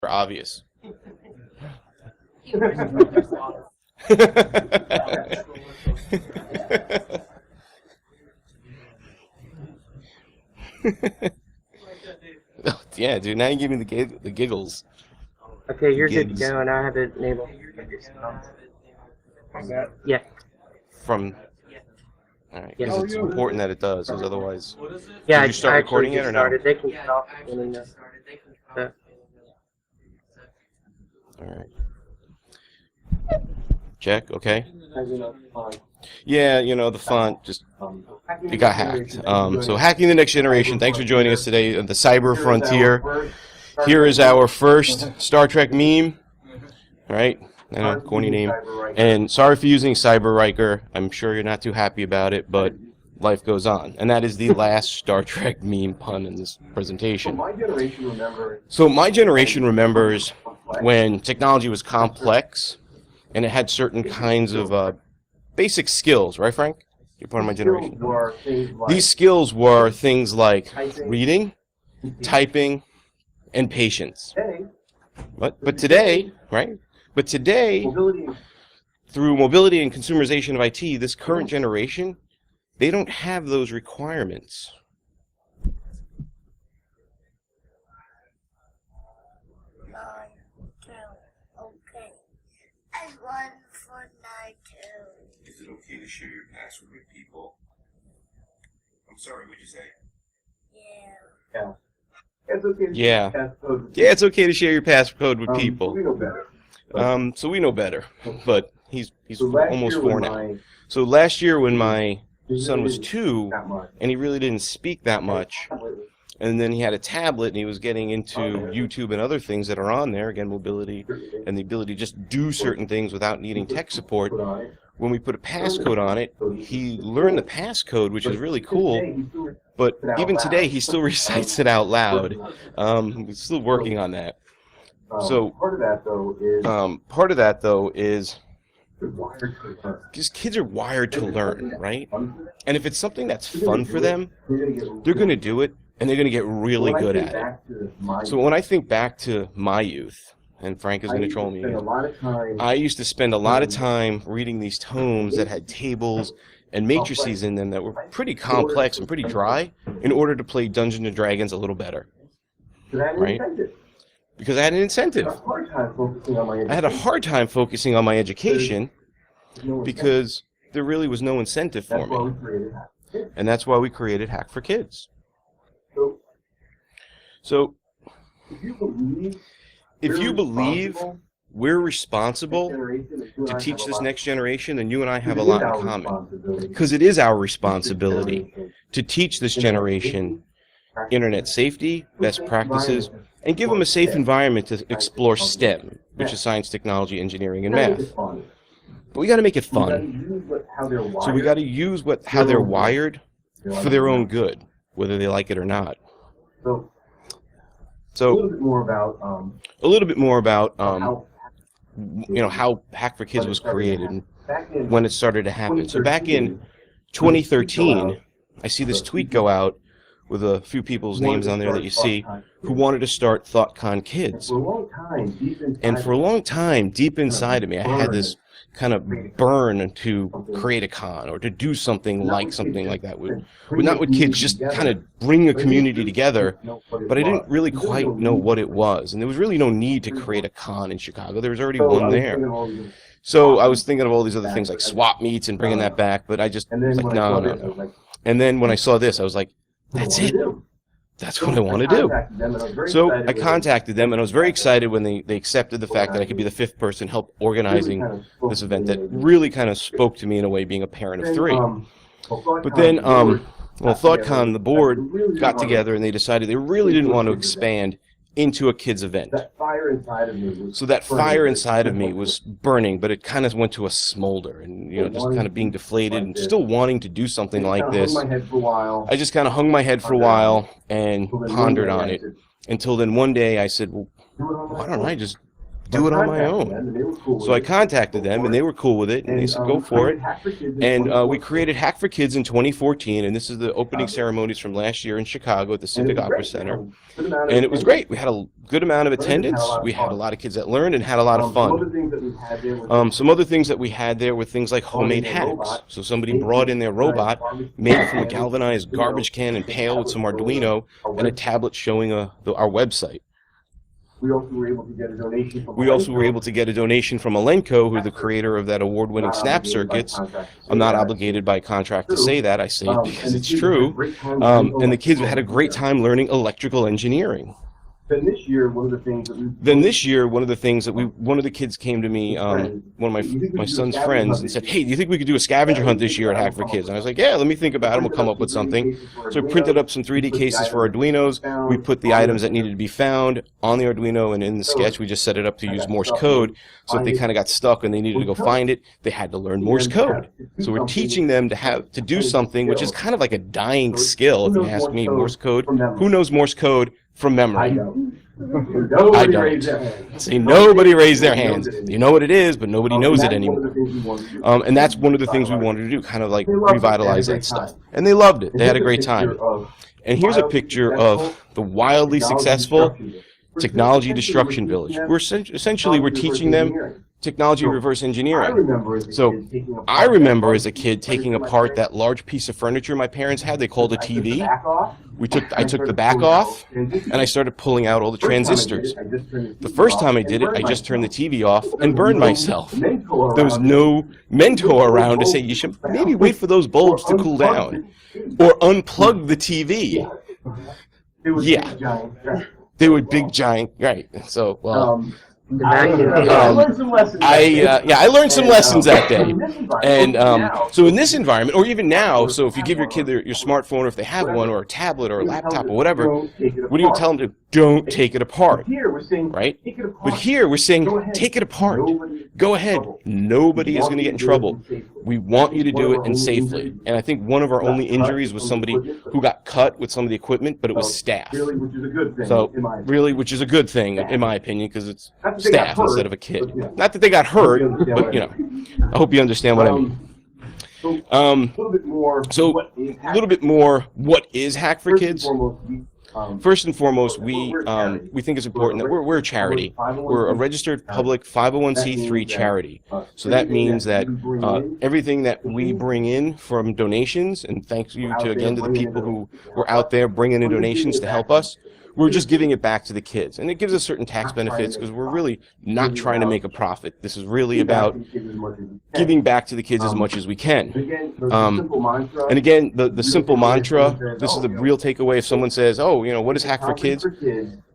Obvious. Oh, yeah, dude. Now you give me the giggles. Okay, you're good to go, and I have to enable. Yeah. From. All right, because it's important that it does, because otherwise. Yeah, did you start I recording actually it or just no? started. They can stop. All right. Check. Okay. Yeah, you know the font just it got hacked. So hacking the next generation. Thanks for joining us today on the cyber frontier. Here is our first Star Trek meme. All right. I know, corny name. And sorry for using Cyber Riker. I'm sure you're not too happy about it, but life goes on. And that is the last Star Trek meme pun in this presentation. So my generation remembers when technology was complex and it had certain kinds of basic skills, right, Frank? You're part of my generation. These skills were things like reading, typing, and patience. But today, right? But today, through mobility and consumerization of IT, this current generation, they don't have those requirements. 9, 2, okay. And 1, 4, 9, 2. Is it okay to share your password with people? I'm sorry, what'd you say? Yeah. Yeah. Yeah, it's okay to share your passcode with people. So we know better. But he's almost 4 now. So last year when my son was 2, and he really didn't speak that much, and then he had a tablet and he was getting into YouTube and other things that are on there, again, mobility and the ability to just do certain things without needing tech support. When we put a passcode on it, he learned the passcode, which is really cool, but even today he still recites it out loud. We're still working on that. So part of that though is because kids are wired to learn, right? And if it's something that's fun for them, they're going to do it, and they're going to get really good at it. So when I think back to my youth, and Frank is going to troll me again, I used to spend a lot of time reading these tomes that had tables and matrices in them that were pretty complex and pretty dry in order to play Dungeons and Dragons a little better, right? Because I had an incentive. I had a hard time focusing on my education because there really was no incentive for me. And that's why we created Hack for Kids. So, if you believe we're responsible to teach this next generation, then you and I have a lot in common. Because it is our responsibility to teach this generation internet safety, best practices, and give them a safe environment to explore STEM, which is science, technology, engineering, and math. But we got to make it fun. So we got to use how they're wired for their own good, whether they like it or not. So a little bit more about how Hack for Kids was created and when it started to happen. So back in 2013, I see this tweet go out with a few people's names on there that you see, who wanted to start ThoughtCon Kids. And for a long time, deep inside of me, I had this kind of burn to create a con or to do something like that. Not with kids, just kind of bring a community together, but I didn't really quite know what it was. And there was really no need to create a con in Chicago. There was already one there. So I was thinking of all these other things like swap meets and bringing that back, but I just was like, no. And then when I saw this, I was like, that's it. That's what I want to do. So I contacted them, and I was very excited when they accepted the fact that I could be the 5th person help organizing this event. That really kind of spoke to me in a way, being a parent of 3. But then, ThoughtCon, the board got together, and they decided they really didn't want to expand into a kids event. So that fire inside of me was burning, but it kind of went to a smolder, and just kind of being deflated and still wanting to do something like this. I just kind of hung my head for a while and pondered on it until then one day I said, well, why don't I just do it on my own. So I contacted them, and they were cool with it, and they said, go for it. And we created Hack for Kids in 2014, and this is the opening ceremonies from last year in Chicago at the Civic Opera Center. And it was great. We had a good amount of attendance. We had a lot of kids that learned and had a lot of fun. Some other things that we had there were things like homemade hacks. So somebody brought in their robot, made from a galvanized garbage can and pail with some Arduino, and a tablet showing our website. We also were able to get a donation from Elenco, who's the creator of that award-winning Snap Circuits. I'm not obligated by contract to say that. I say it because it's true. And the kids had a great time learning electrical engineering. Then this year, one of the things that one of the kids came to me, one of my son's friends, and said, hey, do you think we could do a scavenger hunt this year at Hack for Kids? And I was like, yeah, let me think about it. We'll come up with something. So I printed up some 3D cases for Arduinos. We put the items that needed to be found on the Arduino, and in the sketch, we just set it up to use Morse code. So if they kind of got stuck and they needed to go find it, they had to learn Morse code. So we're teaching them to do something, which is kind of like a dying skill, if you ask me, Morse code. Who knows Morse code from memory? I don't. See, nobody raised their hands. You know what it is, but nobody knows it anymore. And that's one of the things we wanted to do, kind of like revitalize that stuff. And they loved it. They had a great time. And here's a picture of the wildly successful Technology Destruction Village. We're teaching them technology reverse engineering. So I remember as a kid taking apart that large piece of furniture my parents had. They called a TV. I took the back off, and I started pulling out all the transistors. The first time I did it, I just turned the TV off and burned myself. There was no mentor around to say, you should maybe wait for those bulbs to cool down, or unplug the TV. Yeah. They were big, giant, right. So, well... I learned some lessons that day. And so in this environment, or even now, so if you give your kid your smartphone, or if they have one, or a tablet, or a laptop, or whatever, what do you tell them to do? Don't take it apart, right? But here we're saying, take it apart. Go ahead. Nobody is going to get in trouble. We want you to do it, and safely. And I think one of our only injuries was somebody who got cut with some of the equipment, but it was staff. So really, which is a good thing, in my opinion, because it's staff instead of a kid. Not that they got hurt, but, you know, I hope you understand what I mean. So a little bit more, what is Hack for Kids? First and foremost, we think it's important that we're a charity. We're a registered public 501c3 charity. So that means that everything that we bring in from donations, and thank you again to the people who were out there bringing in donations to help us, we're just giving it back to the kids. And it gives us certain tax benefits because we're really not trying to make a profit. This is really about giving back to the kids as much as we can. And again, the simple mantra, this is the real takeaway if someone says, oh, you know, what is Hack for Kids?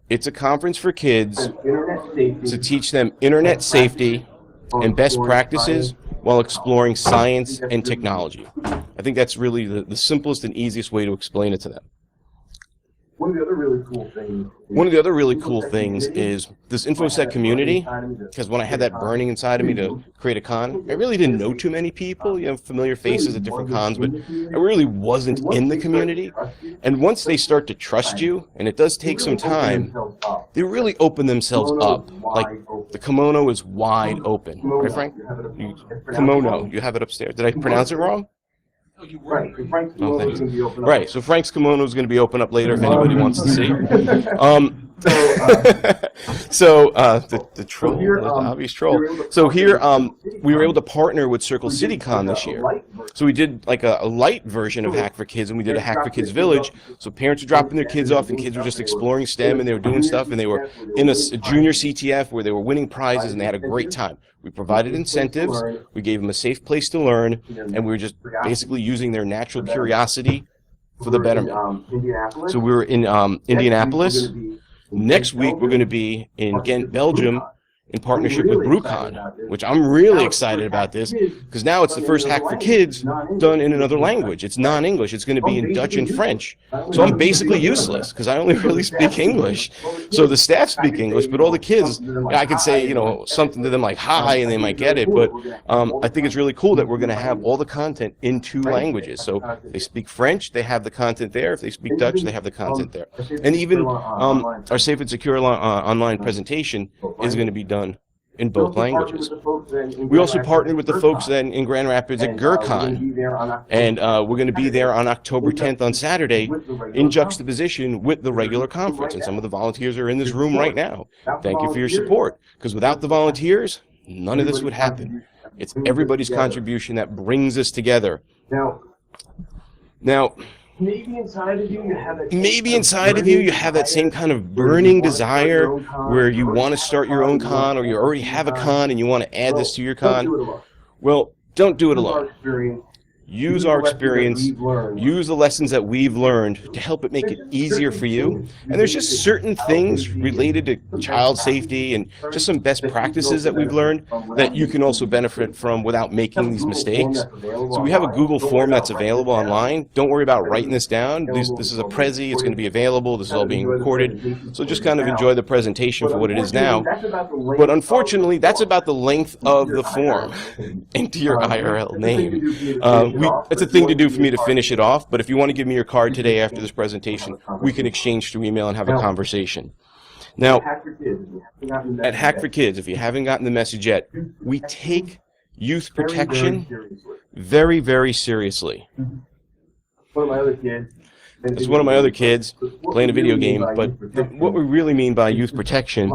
It's a conference for kids to teach them internet safety and best practices while exploring science and technology. I think that's really the simplest and easiest way to explain it to them. One of the other really cool things is this InfoSec community, because when I had that burning inside of me to create a con, I really didn't know too many people, you know, familiar faces at different cons, but I really wasn't in the community. And once they start to trust you, and it does take some time, they really open themselves up. Like, the kimono is wide open. Right, Frank? Kimono, you have it upstairs. Did I pronounce it wrong? Right. Oh, thanks. Right, so Frank's kimono is going to be open up later if anybody wants to see. The troll, the obvious troll. So here, we were able to partner with Circle City Con this year. So we did like a light version of Hack for Kids, and we did a Hack for Kids Village. So parents were dropping their kids off, and kids were just exploring STEM, and they were doing stuff, and they were in a junior CTF where they were winning prizes, and they had a great time. We provided incentives, we gave them a safe place to learn, and we were just basically using their natural curiosity for the betterment. So we were in Indianapolis. Next week, we're going to be in Ghent, Belgium, in partnership with DerbyCon, which I'm really excited about this, because now it's the first Hack for Kids done in another language. It's non-English. It's going to be in Dutch and French. So I'm basically useless, because I only really speak English. So the staff speak English, but all the kids, I could say, you know, something to them like hi, and they might get it. But I think it's really cool that we're going to have all the content in 2 languages. So if they speak French, they have the content there. If they speak Dutch, they have the content there. And even our Safe and Secure online presentation is going to be done in both languages. We also partnered with the folks then in Grand Rapids at DerbyCon, and we're going to be there on October 10th on Saturday in juxtaposition with the regular conference, and some of the volunteers are in this room right now. Thank you for your support, because without the volunteers, none of this would happen. It's everybody's contribution that brings us together. Now, maybe inside of you you have that same kind of burning desire where you want to start your own con, or you already have a con and you want to add this to your con. Well, don't do it alone. Use our experience, use the lessons that we've learned to help it make it easier for you. And there's just certain things related to child safety and just some best practices that we've learned that you can also benefit from without making these mistakes. So we have a Google form that's available online. Don't worry about writing this down. This is a Prezi. It's going to be available. This is all being recorded. So just kind of enjoy the presentation for what it is now. But unfortunately, that's about the length of the form. Enter your IRL name. It's a thing to do for me to finish it off, but if you want to give me your card today after this presentation, we can exchange through email and have a conversation. Now, at Hack for Kids, if you haven't gotten the message yet, we take youth protection very, very seriously. It's one of my other kids playing a video game, but what we really mean by youth protection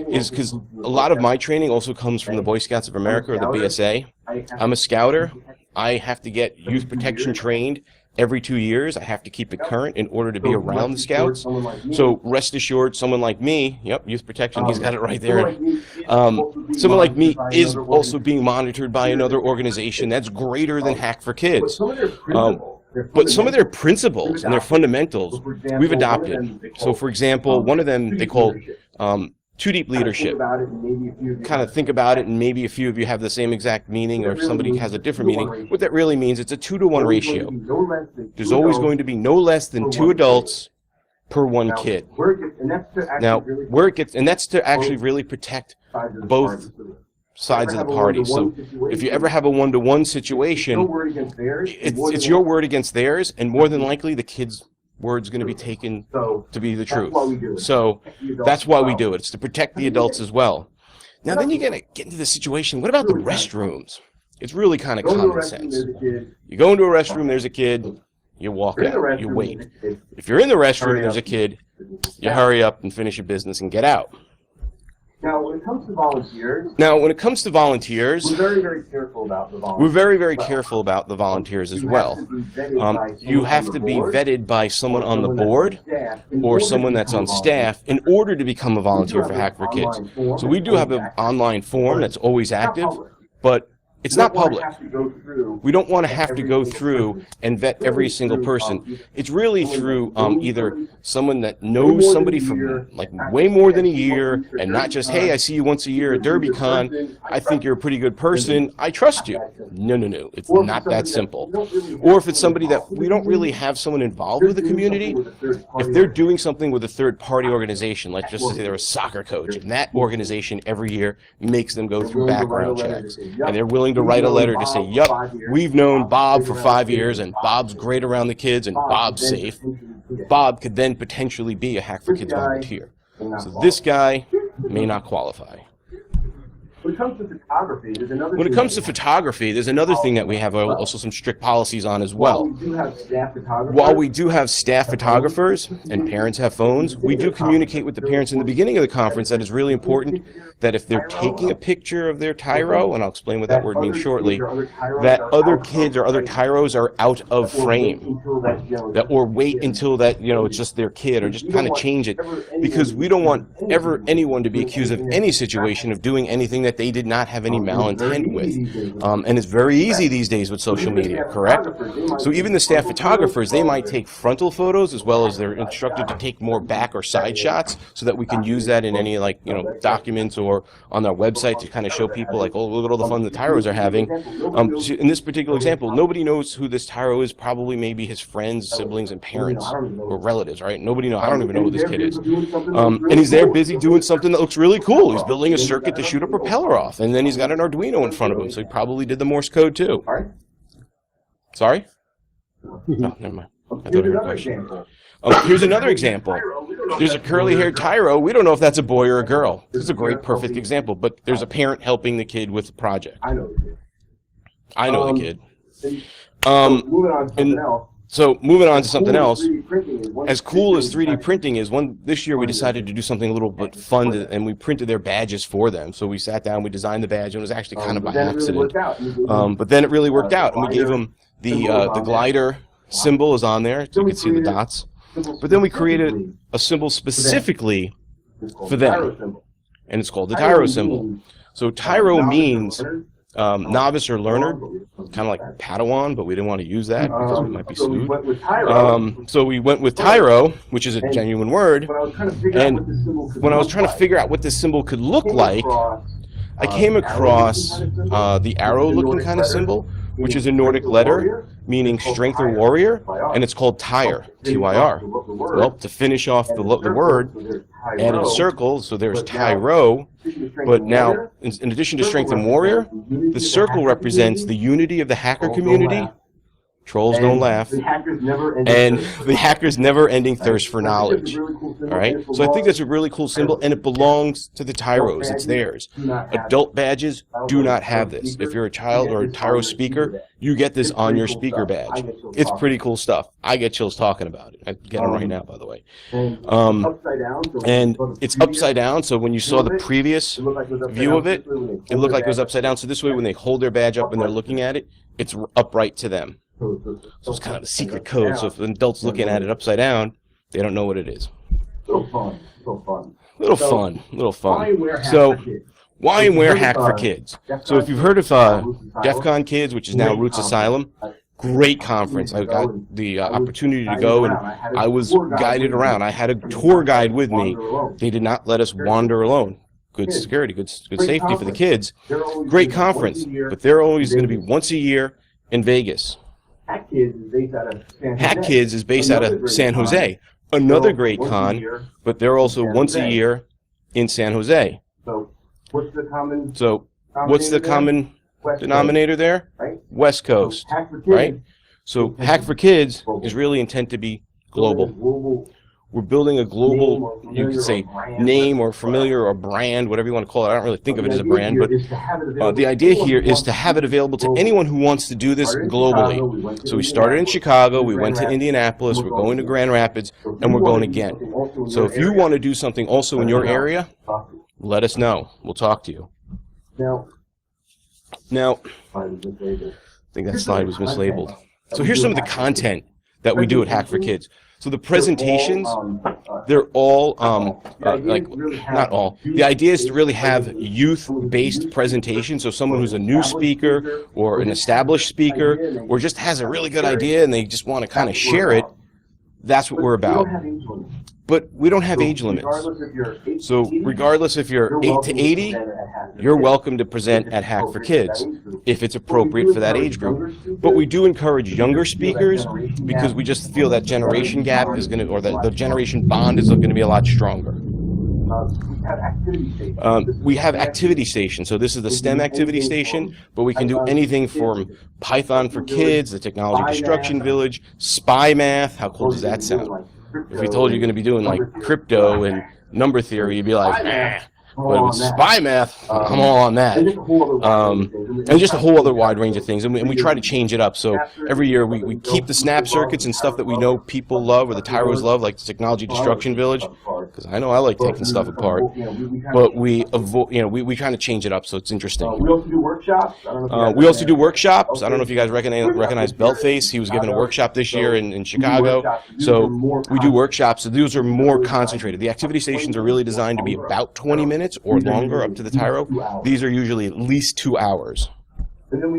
is because a lot of my training also comes from the Boy Scouts of America, or the BSA. I'm a scouter. I have to get youth protection trained every 2 years. I have to keep it current in order to be around the Scouts. So rest assured, someone like me, yep, youth protection, he's got it right there. Someone like me is also being monitored by another organization that's greater than Hack for Kids. But some of their principles and their fundamentals we've adopted. So for example, one of them they call Too Deep Leadership. Kind of think about it, and maybe a few of you have the same exact meaning, or if somebody has a different meaning. What that really means, it's a 2-to-1 ratio. There's always going to be no less than 2 adults per 1 kid. Now, where it gets, and that's to actually really protect both sides of the party. So if you ever have a 1-to-1 situation, it's your word against theirs, and more than likely the kid's word's going to be taken to be the truth. So that's why we do it. It's to protect the adults as well. Now then you're going to get into the situation, what about the restrooms? It's really kind of common sense. You go into a restroom, there's a kid, you walk out, you wait. If you're in the restroom, there's a kid, you hurry up and finish your business and get out. Now, when it comes to volunteers, we're very, very careful about the volunteers as well. You have to be vetted by someone on the board or someone that's on staff in order to become a volunteer for Hack for Kids. So we do have an online form that's always active, but it's not public. We don't want to have to go through and vet every single person. It's really through either someone that knows somebody for like way more than a year, and not just, hey, I see you once a year at DerbyCon, I think you're a pretty good person, I trust you. No, it's not that simple. Or if it's somebody that we don't really have someone involved with the community, if they're doing something with a third-party organization, like just say they're a soccer coach, and that organization every year makes them go through background checks, and they're willing to write a letter to say, yup, we've known Bob for 5 years, and Bob's great around the kids, and Bob's safe. Bob could then potentially be a Hack for Kids volunteer. So this guy may not qualify. When it comes to photography, there's another thing that we have also some strict policies on as well. While we do have staff photographers and parents have phones, we do communicate with the parents in the beginning of the conference that it's really important that if they're taking a picture of their tyro, and I'll explain what that word means shortly, that other kids or other tyros are out of frame, or wait until that, it's just their kid, or just kind of change it, because we don't want anyone to be accused of any situation of doing anything that they did not have any malintent with. And it's very easy these days with social media, correct? So even the staff photographers, they might take frontal photos as well as they're instructed to take more back or side shots so that we can use that in any documents or on our website to kind of show people like, oh, look at all the fun the tyros are having. So in this particular example, nobody knows who this tyro is, probably maybe his friends, siblings, and parents or relatives, right? Nobody knows. I don't even know who this kid is. And he's there busy doing something that looks really cool. He's building a circuit to shoot a propeller off, and then he's got an Arduino in front of him, so he probably did the Morse code too. Sorry? No, never mind. I thought I heard a question. Here's another example. There's a curly-haired tyro. We don't know if that's a boy or a girl. This is a great, perfect example. But there's a parent helping the kid with the project. I know the kid. So moving on to something else. As cool as 3D printing is, this year we decided to do something a little bit fun, and we printed their badges for them. So we sat down, we designed the badge, and it was actually kind of by accident. But then it really worked out, and we gave them the glider symbol is on there, so you can see the dots. But then we created a symbol specifically for them, and it's called the tyro symbol. So tyro means novice or learner, kind of like Padawan, but we didn't want to use that because we might be sued. So we went with tyro, which is a genuine word, and when I was trying to figure out what this symbol could look like, I came across the arrow-looking kind of symbol, which is a Nordic letter meaning strength or warrior, and it's called Tyr, T-Y-R. Well, to finish off the word, added a circle, so there's Tyro, but now, in addition to strength and warrior, the circle represents the unity of the hacker community. Trolls don't laugh. And the hacker's never-ending thirst for knowledge. All right? So I think that's a really cool symbol, and it belongs to the Tyros. It's theirs. Adult badges do not have this. If you're a child or a Tyro speaker, you get this on your speaker badge. It's pretty cool stuff. I get chills talking about it. I get them right now, by the way. And it's upside down, so when you saw the previous view of it, it looked like it was upside down. So this way, when they hold their badge up and they're looking at it, it's upright to them. So it's kind of a secret code, so if an adult's looking at it upside down, they don't know what it is. Little fun. So, why and where hack for kids? So if you've heard of DEF CON Kids, which is now Roots Asylum, great conference. I got the opportunity to go, and I was guided around. I had a tour guide with me. They did not let us wander alone. Good security, good safety for the kids. Great conference, but they're always going to be once a year in Vegas. Hack Kids is based out of San Jose. Another great con, but they're also once a year in San Jose. So what's the common denominator there? West Coast, right? So Hack for Kids is really intent to be global. We're building a global, you could say, name or familiar or brand, whatever you want to call it. I don't really think of it as a brand, but the idea here is to have it available to anyone who wants to do this globally. So we started in Chicago, we went to Indianapolis, we're going to Grand Rapids, and we're going again. So if you want to do something also in your area, let us know. We'll talk to you. Now, I think that slide was mislabeled. So here's some of the content that we do at Hack for Kids. So the presentations, they're all, not all. The idea is to really have youth-based presentations. So someone who's a new speaker or an established speaker or just has a really good idea and they just want to kind of share it, that's what we're about. But we don't have age limits. So regardless if you're 8 to 80, you're welcome to present at Hack for Kids if it's appropriate for that age group. But we do encourage younger speakers because we just feel that generation gap is going to, or the generation bond is going to be a lot stronger. We have activity stations. So this is the STEM activity station, but we can do anything from Python for Kids, the Technology Destruction Village, Spy Math. How cool does that sound? If we told you you're going to be doing like crypto and number theory, you'd be like, eh. But with Spy Math, I'm all on that. And just a whole other wide range of things. And we try to change it up. So every year we keep the snap circuits and stuff that we know people love or the Tyros love, like the Technology Destruction Village, because I know I like taking stuff apart. But we avoid, we kind of change it up so it's interesting. We also do workshops. I don't know if you guys recognize Beltface. He was giving a workshop this year in Chicago. So we do workshops. So those are more concentrated. The activity stations are really designed to be about 20 minutes or longer up to the Tyro. These are usually at least 2 hours. And then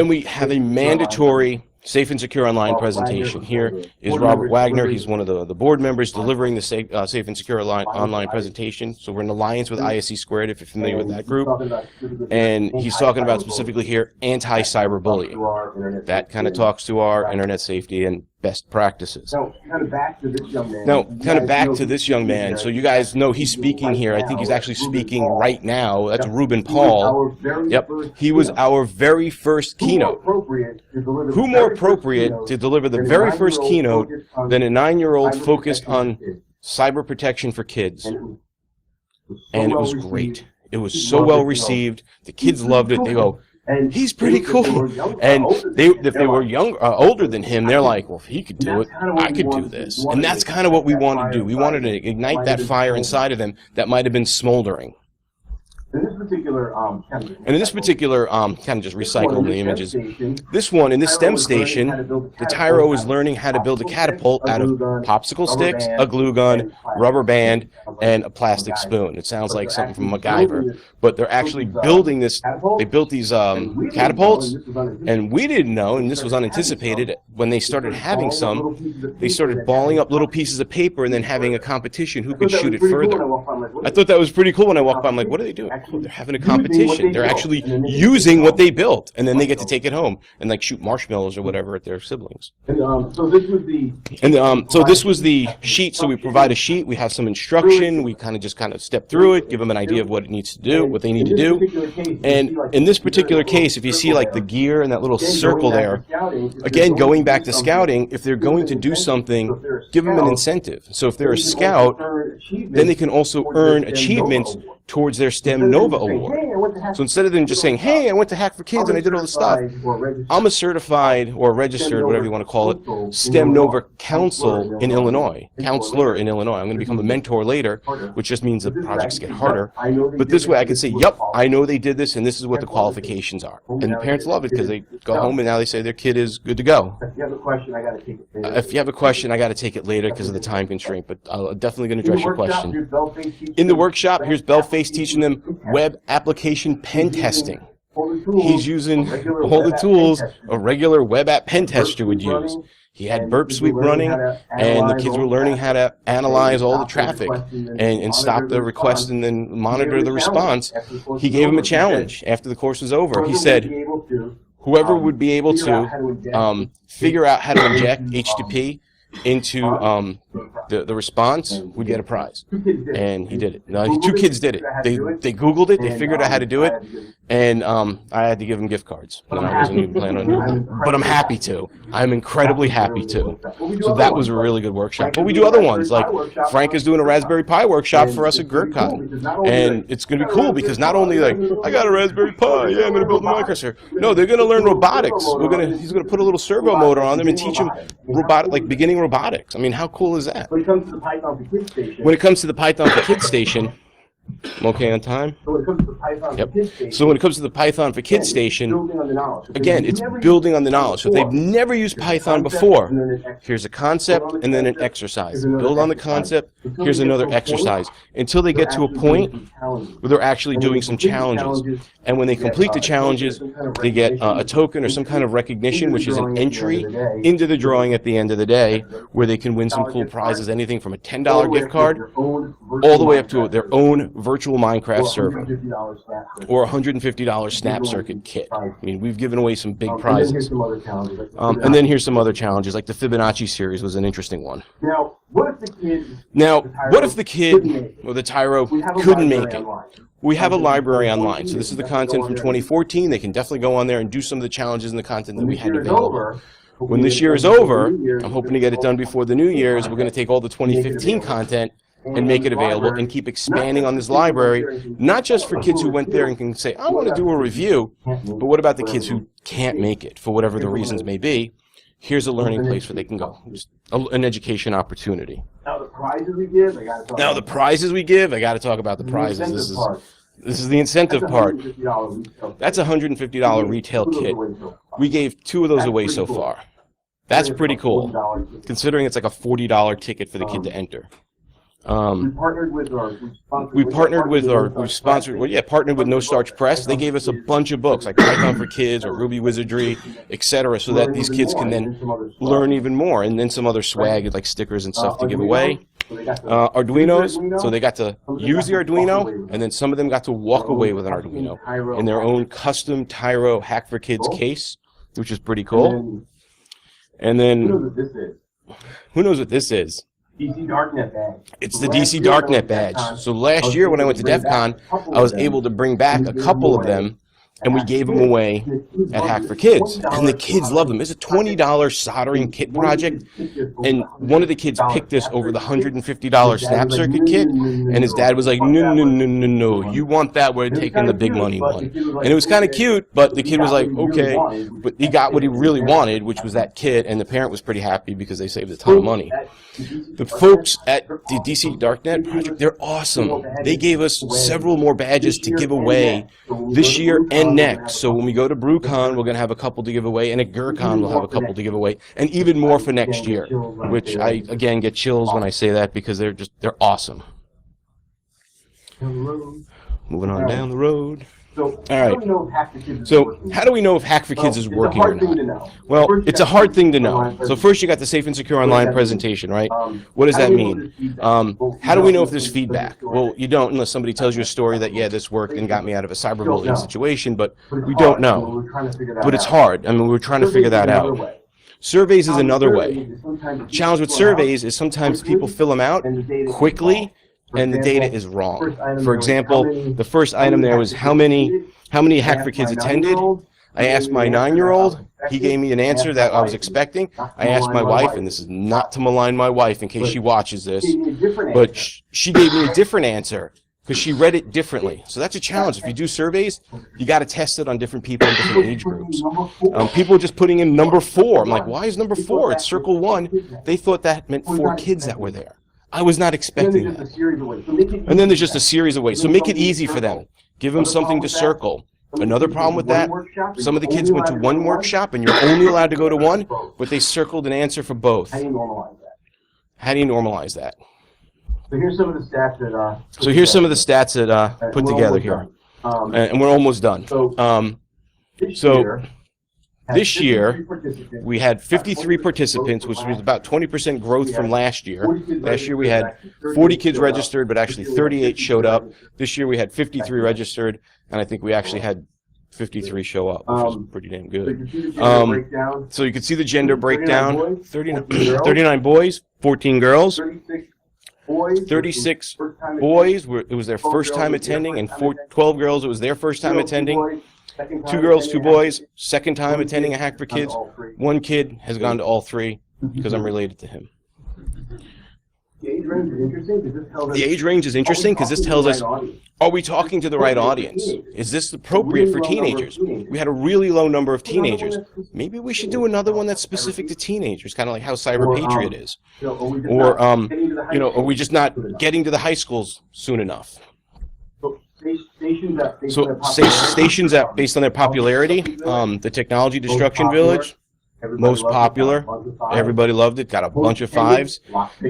we have a mandatory Safe and Secure Online presentation. Here is Robert Wagner. He's one of the board members delivering the Safe and Secure Online presentation. So we're in alliance with ISC Squared, if you're familiar with that group. And he's talking about specifically here anti-cyberbullying. That kind of talks to our internet safety. And best practices. Now, kind of back to this young man. So you guys know he's speaking here. I think he's actually speaking right now. That's Ruben Paul. Yep. He was our very first keynote. Who more appropriate to deliver the very first keynote than a 9-year-old focused on cyber protection for kids? And it was great. It was so well received. The kids loved it. They go, he's pretty cool. And if they were older than him, they're like, well, if he could do it, I could do this. And that's kind of what we wanted to do. We wanted to ignite that fire inside of them that might have been smoldering. In this particular, kind of just recycling the images. This one, in this STEM station, the Tyro is learning how to build a catapult out of popsicle sticks, a glue gun, rubber band, and a plastic spoon. It sounds like something from MacGyver. But they're actually building this, they built these catapults, and we didn't know, and this was unanticipated, when they started having some, they started balling up little pieces of paper and then having a competition who could shoot it further. I thought that was pretty cool when I walked by. I'm like, what are they doing? Oh, they're having a competition. They're actually using what they built, and then they get to take it home and like shoot marshmallows or whatever at their siblings. So this was the sheet. So we provide a sheet. We have some instruction. We kind of step through it, give them an idea of what it needs to do, what they need to do. And in this particular case, if you see like the gear and that little circle there, again, going back to scouting, if they're going to do something, give them an incentive. So if they're a scout, then they can also earn achievements towards their STEM Nova Award. So instead of them just saying, hey, I went to Hack for Kids and I did all this stuff, I'm a certified or registered, whatever you want to call it, STEM Nova counselor in Illinois. I'm going to become a mentor later, which just means the projects get harder. But this way I can say, yep, I know they did this and this is what the qualifications are. And the parents love it because they go home and now they say their kid is good to go. If you have a question, I got to take it later. If you have a question, I got to take it later because of the time constraint, but I'm definitely going to address your question. In the workshop, here's Bellface teaching them web application pen testing. He's using all the tools a regular web app pen tester would use. He had Burp Sweep running, and the kids were learning how to analyze all the traffic and stop the request and then monitor the response. He gave him a challenge after the course was over. He said, whoever would be able to figure out how to inject HTTP into the response would get a prize. And he did it. No, 2 kids did it. They Googled it, they figured out how to do it, and I had to give them gift cards. And I wasn't even planning on it. But I'm happy to. I'm incredibly happy to. So that was a really good workshop. But we do other ones, like Frank is doing a Raspberry Pi workshop for us at DerbyCon. And it's going to be cool because not only like, I got a Raspberry Pi, yeah, I'm going to build a microserver. No, they're going to learn robotics. He's going to put a little servo motor on them and teach them beginning robotics. I mean, how cool is that? When it comes to the Python for Kids station. When it comes to the Python for Kids station, I'm okay on time? So when it comes to the Python for Kids station. So when it comes to the Python for Kids station, building on the knowledge. Again, it's building on the knowledge. So if they've never used Python before, here's a concept and then an exercise. Build on the concept, here's another exercise. Until they get to a point where they're actually doing some challenges. And when they complete the challenges, they get a token or some kind of recognition, which is an entry into the drawing at the end of the day, where they can win some cool prizes, anything from a $10 gift card all the way up to their own virtual Minecraft server or a $150 Snap Circuit kit. I mean, we've given away some big prizes. And then here's some other challenges, like the Fibonacci series was an interesting one. Now, what if the kid or the Tyro couldn't make it? We have a library online. So this is the content from 2014. They can definitely go on there and do some of the challenges and the content that we had available. When this year is over, I'm hoping to get it done before the New Year's. We're going to take all the 2015 content and make it available and keep expanding on this library, not just for kids who went there and can say, I want to do a review, but what about the kids who can't make it for whatever the reasons may be? Here's a learning place where they can go, just an education opportunity. Now the prizes we give, I got to talk about the prizes. This is the incentive part. That's a $150 retail kit. We gave 2 of those away so far. That's pretty cool, considering it's like a $40 ticket for the kid to enter. Partnered with No Starch Press. They gave us a bunch of books like Python for Kids or Ruby Wizardry, etc., so that these kids can then learn even more, and then some other swag like stickers and stuff to give away. Arduinos, so they got to use the Arduino, and then some of them got to walk away with an Arduino in their own custom Tyro Hack for Kids case, which is pretty cool. And then, Who knows what this is? who knows what this is? DC Darknet badge. It's the DC Darknet badge. So last year when I went to DEF CON, I was able to bring back a couple of them, and we gave them away at Hack for Kids, and the kids love them. It's a $20 soldering kit project, and one of the kids picked this over the $150 snap circuit kit, and his dad was like, no, no, no, no, no, you want that, we're taking the big money one. And it was kind of cute, but the kid was like, okay, but he got what he really wanted, which was that kit, and the parent was pretty happy because they saved a ton of money. The folks at the DC Darknet project, they're awesome. They gave us several more badges to give away this year and next. So when we go to BrewCon, we're going to have a couple to give away, and at GerCon, we'll have a couple to give away, and even more for next year, which I, again, get chills when I say that because they're awesome. Moving on down the road. All right. So how do we know if Hack for Kids is working or not? Well, it's a hard thing to know. So first you got the Safe and Secure Online presentation, right? What does that mean? How do we know if there's feedback? Well, you don't unless somebody tells you a story that, yeah, this worked and got me out of a cyberbullying situation, but we don't know. But it's hard. I mean, we're trying to figure that out. Surveys is another way. The challenge with surveys is sometimes people fill them out quickly, and the data is wrong. For example, the first item there was how many Hack for Kids attended. I asked my 9-year-old. He gave me an answer that I was expecting. I asked my wife, and this is not to malign my wife in case she watches this, but she gave me a different answer because she read it differently. So that's a challenge. If you do surveys, you got to test it on different people in different age groups. People are just putting in number 4. I'm like, why is number 4? It's circle 1. They thought that meant 4 kids that were there. I was not expecting that. And then there's just a series of ways. So make it easy for them. Give them something to circle. Another problem with that, some of the kids went to one workshop and you're only allowed to go to one, but they circled an answer for both. How do you normalize that? How do you normalize that? So here's some of the stats that put together here. And we're almost done. So this year, we had 53 participants, which was about 20% growth from last year. Last year we had 40 kids registered, but actually 38 showed up. This year we had 53 registered, and I think we actually had 53 show up, which is pretty damn good. So you can see the gender breakdown. 39 boys, 14 girls. 36 boys, it was their first time attending, and 12 girls, it was their first time attending. 2 girls, 2 boys, second time attending a Hack for Kids. 1 kid has gone to all 3 because I'm related to him. The age range is interesting because this tells us, are we talking to the right audience? Is this appropriate for teenagers? We had a really low number of teenagers. Maybe we should do another one that's specific to teenagers, kind of like how Cyber Patriot is. Or, are we just not getting to the high schools soon enough? So stations that based on their popularity, the Technology Destruction Village, most popular, everybody loved it, got a bunch of 5s.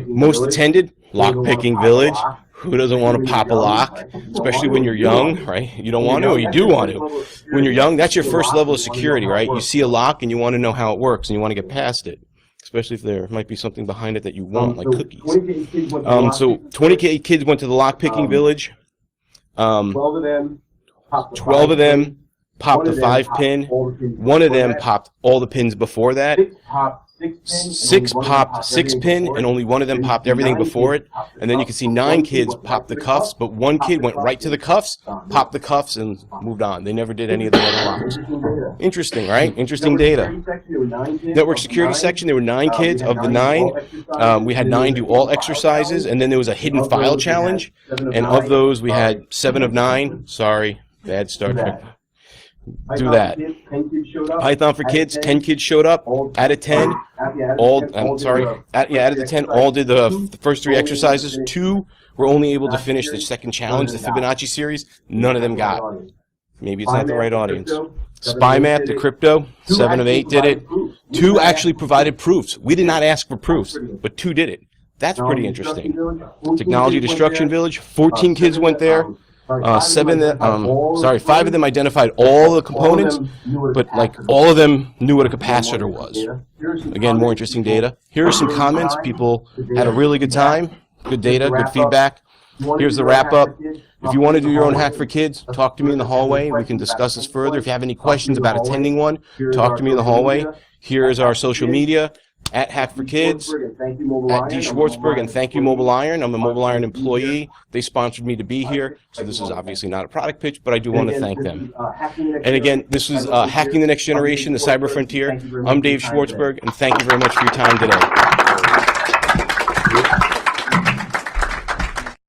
Most attended, Lock-Picking Village. Who doesn't want to pop a lock, especially when you're young, right? You don't want to, or you do want to. When you're young, that's your first level of security, right? You see a lock and you want to know how it works and you want to get past it, especially if there might be something behind it that you want, like cookies. So 28 kids went to the Lock-Picking Village. 12 of them popped the 5-pin. 1 of them popped all the pins before that. 6 popped 6-pin, and only 1 of them popped everything before it. And then you can see 9 kids popped the cuffs, but 1 kid went right to the cuffs, popped the cuffs, and moved on. They never did any of the other locks. Interesting, right? Interesting data. Network security section, there were 9 kids. Of the 9, we had 9 do all exercises, and then there was a hidden file challenge. And of those, we had 7 of 9. Sorry, bad Star Trek. Do that. Python for Kids, 10 kids showed up. Out of 10, out of the 10, all did the first 3 exercises. 2 were only able to finish the second challenge, the Fibonacci series. None of them got. Maybe it's not the right audience. Spy Map, the crypto, 7 of 8 did it. 2 actually provided proofs. We did not ask for proofs, but 2 did it. That's pretty interesting. Technology Destruction Village, 14 kids went there. 5 of them identified all the components, but like all of them knew what a capacitor was. Again, more interesting data. Here are some comments. People had a really good time, good data, good feedback. Here's the wrap up. If you want to do your own Hack for Kids, talk to me in the hallway. We can discuss this further. If you have any questions about attending one, talk to me in the hallway. Here is our social media, at Hack for Kids, at D Schwartzberg, and thank you Mobile Iron. I'm a Mobile Iron employee. They sponsored me to be here, so this is obviously not a product pitch, but I do want to thank them. And again, this is Hacking the Next Generation, the Cyber Frontier. I'm Dave Schwartzberg, and thank you very much for your time today.